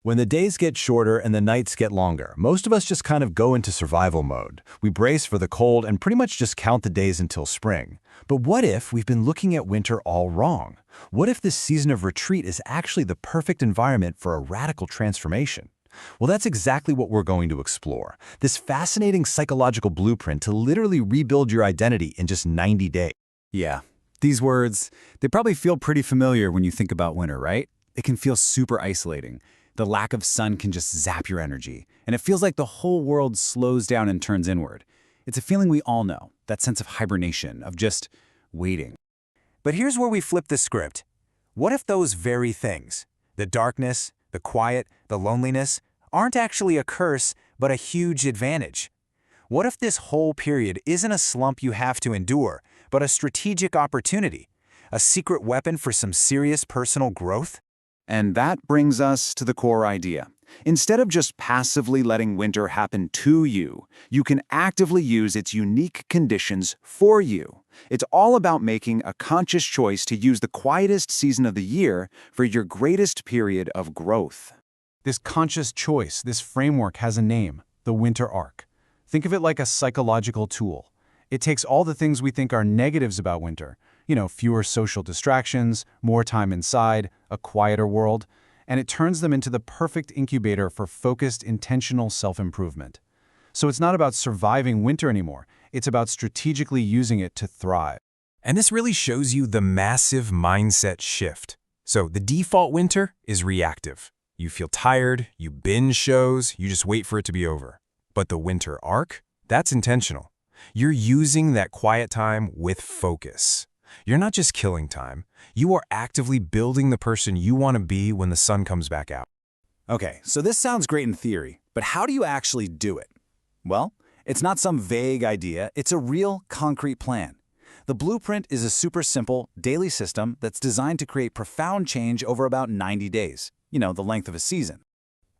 When the days get shorter and the nights get longer, most of us just kind of go into survival mode. We brace for the cold and pretty much just count the days until spring. But what if we've been looking at winter all wrong? What if this season of retreat is actually the perfect environment for a radical transformation? Well, that's exactly what we're going to explore. This fascinating psychological blueprint to literally rebuild your identity in just 90 days. Yeah, these words, they probably feel pretty familiar when you think about winter, right? It can feel super isolating. The lack of sun can just zap your energy, and it feels like the whole world slows down and turns inward. It's a feeling we all know, that sense of hibernation, of just waiting. But here's where we flip the script. What if those very things, the darkness, the quiet, the loneliness, aren't actually a curse, but a huge advantage? What if this whole period isn't a slump you have to endure, but a strategic opportunity, a secret weapon for some serious personal growth? And that brings us to the core idea. Instead of just passively letting winter happen to you, you can actively use its unique conditions for you. It's all about making a conscious choice to use the quietest season of the year for your greatest period of growth. This conscious choice, this framework has a name, the winter arc. Think of it like a psychological tool. It takes all the things we think are negatives about winter, fewer social distractions, more time inside, a quieter world, and it turns them into the perfect incubator for focused, intentional self-improvement. So it's not about surviving winter anymore. It's about strategically using it to thrive. And this really shows you the massive mindset shift. So the default winter is reactive. You feel tired, you binge shows, you just wait for it to be over. But the winter arc, that's intentional. You're using that quiet time with focus. You're not just killing time. You are actively building the person you want to be when the sun comes back out. Okay, so this sounds great in theory, but how do you actually do it? Well, it's not some vague idea, it's a real, concrete plan. The blueprint is a super simple, daily system that's designed to create profound change over about 90 days, the length of a season.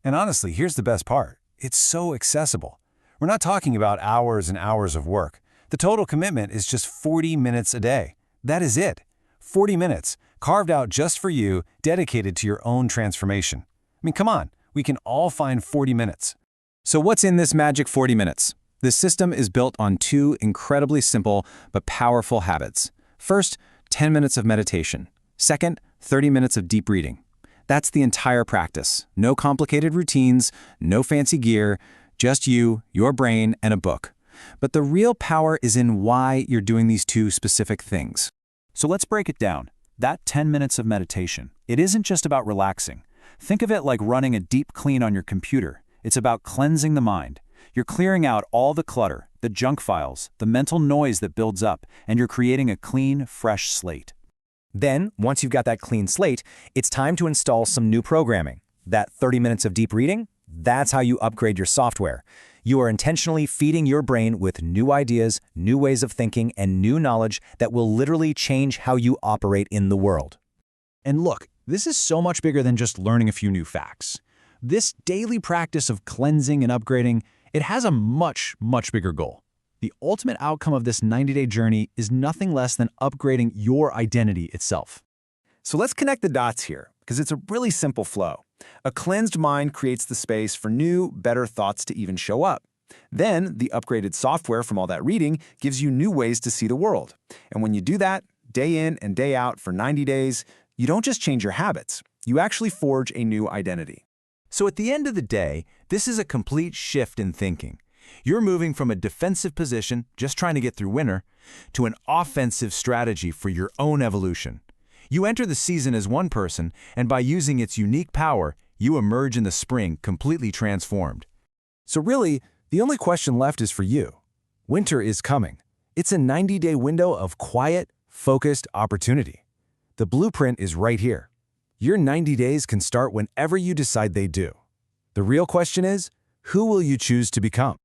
And honestly, here's the best part. It's so accessible. We're not talking about hours and hours of work. The total commitment is just 40 minutes a day. That is it. 40 minutes, carved out just for you, dedicated to your own transformation. I mean, come on, we can all find 40 minutes. So what's in this magic 40 minutes? This system is built on two incredibly simple but powerful habits. First, 10 minutes of meditation. Second, 30 minutes of deep reading. That's the entire practice. No complicated routines, no fancy gear, just you, your brain, and a book. But the real power is in why you're doing these two specific things. So let's break it down. That 10 minutes of meditation, it isn't just about relaxing. Think of it like running a deep clean on your computer. It's about cleansing the mind. You're clearing out all the clutter, the junk files, the mental noise that builds up, and you're creating a clean, fresh slate. Then, once you've got that clean slate, it's time to install some new programming. That 30 minutes of deep reading, that's how you upgrade your software. You are intentionally feeding your brain with new ideas, new ways of thinking, and new knowledge that will literally change how you operate in the world. And look, this is so much bigger than just learning a few new facts. This daily practice of cleansing and upgrading, it has a much, much bigger goal. The ultimate outcome of this 90-day journey is nothing less than upgrading your identity itself. So let's connect the dots here, because it's a really simple flow. A cleansed mind creates the space for new, better thoughts to even show up. Then, the upgraded software from all that reading gives you new ways to see the world. And when you do that, day in and day out for 90 days, you don't just change your habits, you actually forge a new identity. So at the end of the day, this is a complete shift in thinking. You're moving from a defensive position, just trying to get through winter, to an offensive strategy for your own evolution. You enter the season as one person, and by using its unique power, you emerge in the spring completely transformed. So really, the only question left is for you. Winter is coming. It's a 90-day window of quiet, focused opportunity. The blueprint is right here. Your 90 days can start whenever you decide they do. The real question is, who will you choose to become?